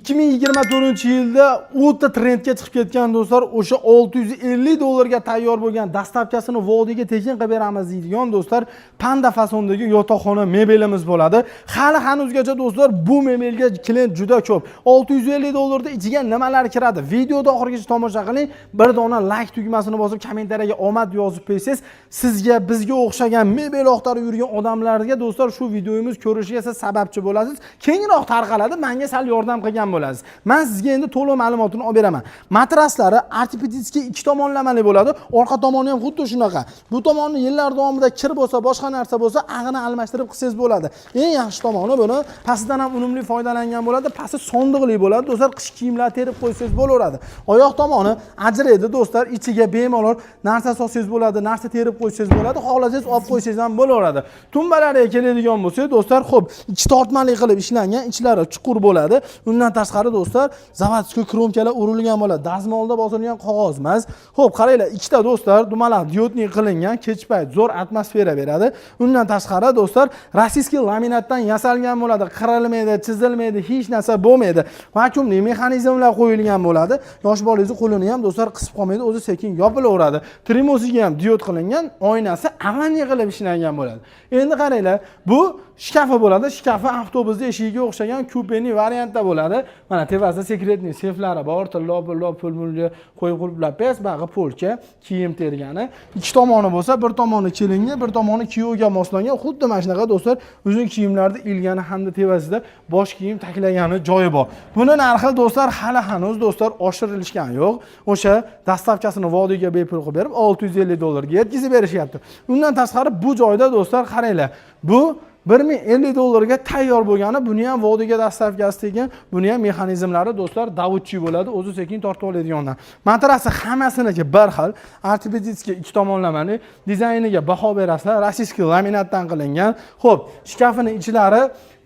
2024-yilda o'ta trendga chiqib ketgan do'stlar, o'sha 650 dollarga tayyor bo'lgan dastlabkasini vodiyga tekin qilib beramiz deydigan do'stlar, panda fasondagi yotoqxona mebelimiz bo'ladi. Hali hanuzgacha do'stlar bu mebelga klient juda ko'p. 650 dollarda ichiga nimalar kiradi? Videoda oxirigacha tomosha qiling. Bir dona like tugmasini bosib kommentariyaga omad yozib qo'ysangiz, sizga bizga o'xshagan mebel oqtarib yurgan odamlarga do'stlar shu videomiz ko'rishiga siz sababchi bo'lasiz. Kengroq tarqaladi, menga sal yordam qilgan bo'lasiz. Men sizga endi to'liq ma'lumotini olib beraman. Matraslari ortopedический ikki tomonlamali bo'ladi. Orqa tomoni ham xuddi shunaqa. Bu tomonni yillar davomida kir bo'lsa, boshqa narsa bo'lsa, ag'ini almashtirib qilsangiz bo'ladi. Eng yaxshi tomoni buni pastidan ham unumli foydalangan bo'ladi. Pasti sondiqli bo'ladi. Do'stlar, qish kiyimlar terib qo'ysangiz bo'laveradi. Oyoq tomoni ajraydi do'stlar, ichiga bemalol narsa solsangiz bo'ladi, narsa terib qo'ysangiz bo'ladi. Xohlasangiz olib qo'ysangiz ham bo'laveradi. Tumbalariga keladigan bo'lsa, do'stlar, xo'p, ikki tortmali qilib ishlangan, ichlari chuqur bo'ladi. Undan tashqari do'stlar, zavodskiy kromkalar urilgan bo'ladi. Dazmolda bosilgan qog'oz emas. Xo'p, qaranglar, ikkita do'stlar, dumaloq diodniy qilingan, kech payt zo'r atmosfera beradi. Undan tashqari do'stlar, rossiyskiy laminatdan yasalgan bo'ladi. Qirilmaydi, chizilmaydi, hech narsa bo'lmaydi. Vakuumli mexanizmlar qo'yilgan bo'ladi. Yosh bolangiz qo'lini ham do'stlar qisib qolmaydi, o'zi sekin yopilaveradi. Termosiga ham diod qilingan, oynasi avaniy qilib ishlangan bo'ladi. Endi qaranglar, bu shkafi bo'ladi. Shkafi avtobusda eshigiga o'xshagan kupeni variantda bo'ladi. Mana tepasida sekretniy seflari bor, tillop pul-mulga qo'yib qulflab pes, bag'i polka, kiyim tergani. Ikki tomoni bo'lsa, bir tomoni kelinga, bir tomoni kuyovga moslangan. Xuddi mana shunaqa do'stlar, uzun kiyimlarda ilgani hamda tepasida bosh kiyim taklagani joyi bor. Buni narxi do'stlar hali hanuz do'stlar oshirilishgan yo'q. O'sha dastavkasini vodiyga bepul qilib berib 650 dollarga yetkazib berishyapti. Undan tashqari bu joyda do'stlar qaranglar. Bu 1050 dollarga tayyor bo'lgani, buni ham vodiyga dastavkasi tekin, buni ham mexanizmlari do'stlar davutchi bo'ladi, o'zi sekin tortib oladigandan. Matrasi hammasiniki bir xil, ortopedический ikki tomonlamali, dizayniga baho berasizlar, rossiyskiy laminatdan qilingan. Xo'p, shkafini ichlari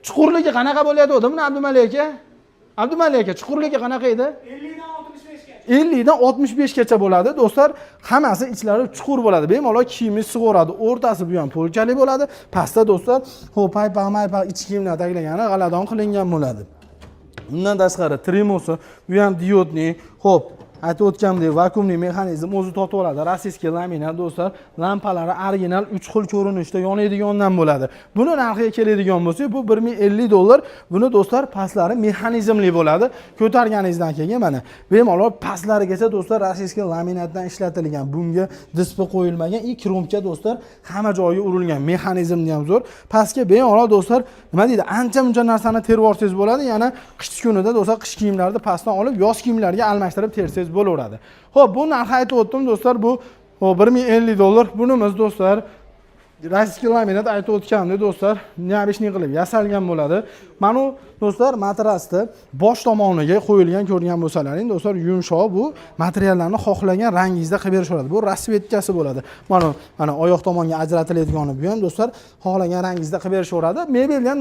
chuqurligi qanaqa bo'laydi o'zi? Buni Abdumalik aka? Abdumalik aka, chuqurligi qanaqa edi? 50 dan 65 gacha bo'ladi do'stlar. Hammasi ichlari chuqur bo'ladi. Bemalol kiyimni sug'oradi. O'rtasi bu ham polkali bo'ladi. Pastda do'stlar, ho'pay, ichki kiyimlar taglagani g'aladon qilingan bo'ladi. Undan tashqari tremosi, bu ham diodniy. Xo'p, aytib o'tganimdek, vakuumli mexanizm o'zi tortib oladi. Rossiyskiy laminat do'stlar, lampalari original 3 xil ko'rinishda yonadigandan bo'ladi. Buni narxiga keladigan bo'lsa, bu 1050 dollar. Buni do'stlar pastlari mexanizmli bo'ladi. Ko'targaningizdan keyin mana bemalol pastlarigacha do'stlar rossiyskiy laminatdan ishlatilgan. Bunga displey qo'yilmagan, kromka do'stlar, hamma joyiga urilgan. Mexanizmni ham zo'r. Pastga bemalol do'stlar, nima deydi, ancha-muncha narsani terib olsangiz bo'ladi. Yana qish kunida do'stlar qish kiyimlarni pastdan olib, yoz kiyimlarga almashtirib tersangiz bo'laveradi. Xo'p, bu narxi aytib o'tdim do'stlar, bu 1050 dollar. Bunimiz do'stlar rossiyskiy laminat aytib o'tganimdek do'stlar, neobishniy qilib yasalgan bo'ladi. Mana do'stlar matrasni bosh tomoniga qo'yilgan ko'rgan bo'lsalaring do'stlar, yumshoq, bu materiallarni xohlagan rangingizda qilib berishadi. Bu rasvetkasi bo'ladi. Mana oyoq tomonga ajratiladigani bu ham do'stlar xohlagan rangingizda qilib berishadi. Mebel ham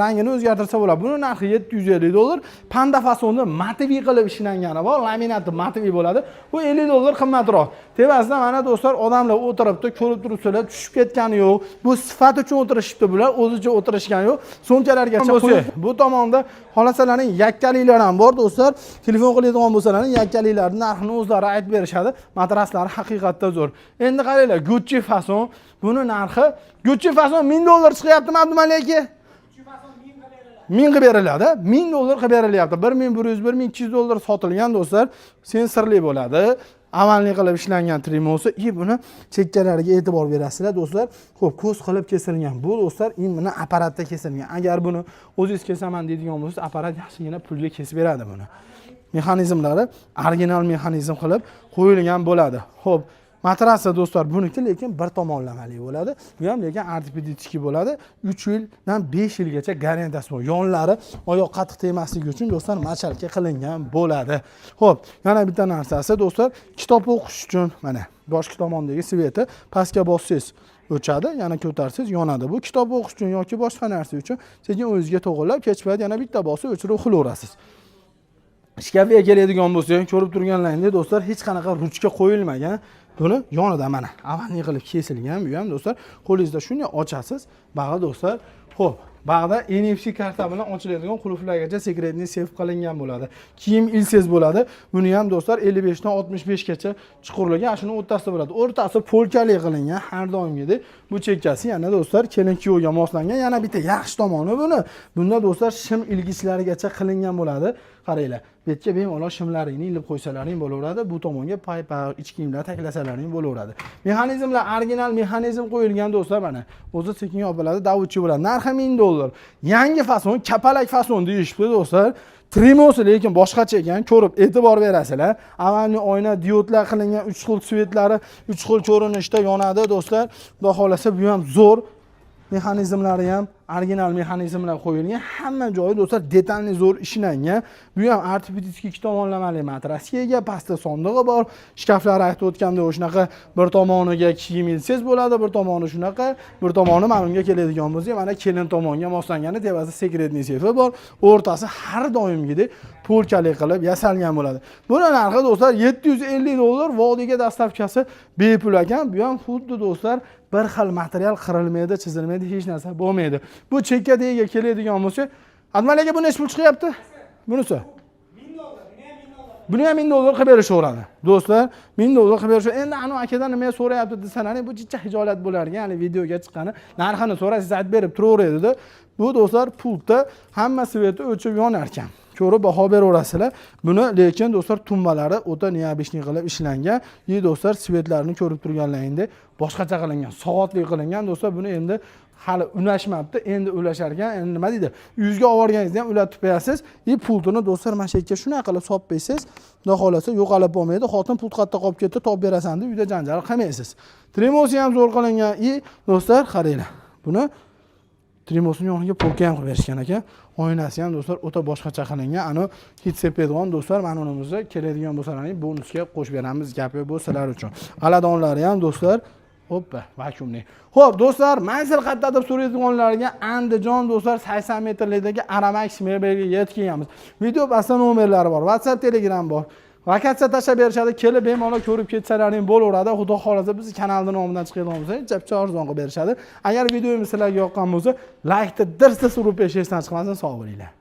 rangini o'zgartirsa bo'ladi. Buni narxi 750 dollar. Panda fasonda mativiy qilib ishlangani bor, laminati mativiy bo'ladi. Bu 50 dollar qimmatroq. Tepasida mana do'stlar odamlar o'tiribdi, ko'rib turibsizlar, tushib ketgani yo'q. Bu sifat uchun o'tirishibdi bular, o'zicha o'tirishgani yo'q. So'mkalarga bu tomonda xolasalaring yakkaliklari ham bor do'stlar. Telefon qiladigan bo'lsalaring yakkaliklarining narxini o'zlari aytib berishadi. Matraslari haqiqatda zo'r. Endi qaranglar, Gucci fason. Buni narxi Gucci fason 1000 dollar chiqyaptimi Abdumalik aka? 1000 qilib beriladi. 1000 dollar qilib berilyapti. 1100, 1200 dollar sotilgan do'stlar. Sensorli bo'ladi. Avanli qilib ishlangan tremosi, buni chekkalariga e'tibor berasizlar do'stlar. Xo'p, ko'z qilib kesilgan. Bu do'stlar buni apparatda kesilgan. Agar buni o'zingiz kesaman deydigan bo'lsangiz, apparat yaxshigina pulga kesib beradi buni. Mexanizmlari original mexanizm qilib qo'yilgan bo'ladi. Xo'p, matrasi do'stlar buniki lekin bir tomonlamali bo'ladi. Bu ham lekin ortopedический bo'ladi. 3 yildan 5 yilgacha garantiyasi bor. Yonlari oyoq qattiq tegmasligi uchun do'stlar machalka qilingan bo'ladi. Xo'p, yana bitta narsasi do'stlar, kitob o'qish uchun mana boshqa tomondagi sveti pastga bossangiz o'chadi, yana ko'tarsangiz yonadi. Bu kitob o'qish uchun yoki boshqa narsa uchun sekin o'zingizga to'g'rilab, kech payt yana bitta bosib o'chirib uxilaverasiz. Shkafiga keladigan bo'lsa, ko'rib turganlaringdek do'stlar, hech qanaqa ruchka qo'yilmagan. Buni yonida mana avaniy qilib kesilgan. Bu ham do'stlar qo'lingizda shuni ochasiz. Bag'i do'stlar, xo'p, Bag'da NFC karta bilan ochiladigan qulflargacha sekretni seyf qilingan bo'ladi. Kiyim ilsiz bo'ladi. Buni ham do'stlar 55 dan 65 gacha chuqurligi, shuni o'rtasida bo'ladi. O'rtasi polkali qilingan, har doimgidek. Bu chekkasi yana do'stlar kelin-kuyovga moslangan. Yana bitta yaxshi tomoni bunda do'stlar shim ilgichlarigacha qilingan bo'ladi. Qaranglar. Bu yerga bemalol shimlaringni ilib qo'ysalaring bo'laveradi. Bu tomonga paypar, ichki kiyimlar taklasalaring bo'laveradi. Mexanizmlar original mexanizm qo'yilgan do'stlar mana. O'zi sekin yopiladi, davutchi bo'ladi. Narxi $1000. Yangi fason, kapalak fason deyishibdi do'stlar. Trimosi lekin boshqacha ekan, ko'rib e'tibor berasizlar. Avvalgi oyna diodlar qilingan 3 xil svetlari 3 xil ko'rinishda yonadi do'stlar. Xudo xolasa bu ham zo'r. Mexanizmlari ham original mexanizmlar qo'yilgan. Hamma joyi do'stlar detalli zo'r ishlangan. Bu ham ortopedik 2 tomonlamali matrasga ega, pastda sondig'i bor. Shkaflar aytib o'tganda o'shanaqa bir tomoniga kiyim ilsiz bo'ladi, bir tomoni shunaqa, bir tomoni ma'lumga keladigan bo'lsa, mana kelin tomonga moslangani tepasida sekretniy seyfi bor. O'rtasi har doimgidek polkali qilib yasalgan bo'ladi. Buni narxi do'stlar $750. Vodiyga dastavkasi bepul ekan. Bu ham xuddi do'stlar bir xil material qirilmaydi, chizilmaydi, hech narsa bo'lmaydi. Bu chekkadagi keladigan bo'lsa, Admal aka bu necha pul chiqyapti? Bunisi Buni ham $1000 qilib berishaveradi. Do'stlar, $1000 qilib berishaveradi. Endi anu akadan nima so'rayapti desalaring, bu jicha hijolat bo'larkan, ya'ni videoga chiqqani, narxini so'rasangiz aytib berib turaveradi-da. Bu do'stlar pultda hamma sveti o'chib yonar ekan. Ko'rib baho beraverasizlar. Buni lekin do'stlar tumbalari o'ta neobishniy qilib ishlangan. Do'stlar svetlarini ko'rib turganlaringdek boshqacha qilingan, soatli qilingan do'stlar. Buni endi hali ulashmabdi, endi ulashar ekan. Endi nima deydi? Yuzga olganingizda ham ulatib qo'yasiz. Pultini do'stlar mana shu yerga shunday qilib solib qo'ysiz. Xudo xolasa yo'qolib bo'lmaydi. Xotin pult qayerda qolib ketdi, topib berasan deb uyda janjal qilmaysiz. Trimosi ham zo'r qilingan. Do'stlar qaranglar. Buni Trimosning yoniga polka ham qilib berishgan ekan. Oynasi ham do'stlar o'ta boshqacha qilingan. Ani hit sepadigan do'stlar mana unimizda keladigan bo'lsalarning bonusga qo'shib beramiz. Gapi bu sizlar uchun. G'aladonlari ham do'stlar hoppa, vakuumli. Xo'p, do'stlar, manzil qayerda deb so'raydiganlarga Andijon do'stlar 80 metrlikdagi Aramax mebelga yetkazamiz. Video pastda nomerlari bor, WhatsApp, Telegram bor. Vakatsiya tashlab berishadi, kelib bemalol ko'rib ketsalaring bo'laveradi. Xudo xolasa biz kanalning nomidan chiqadigan bo'lsa, chapcha arzon qilib berishadi. Agar videomiz sizlarga yoqqan bo'lsa, like-ni dirsta surib esingizdan chiqmasin, sog' bo'linglar.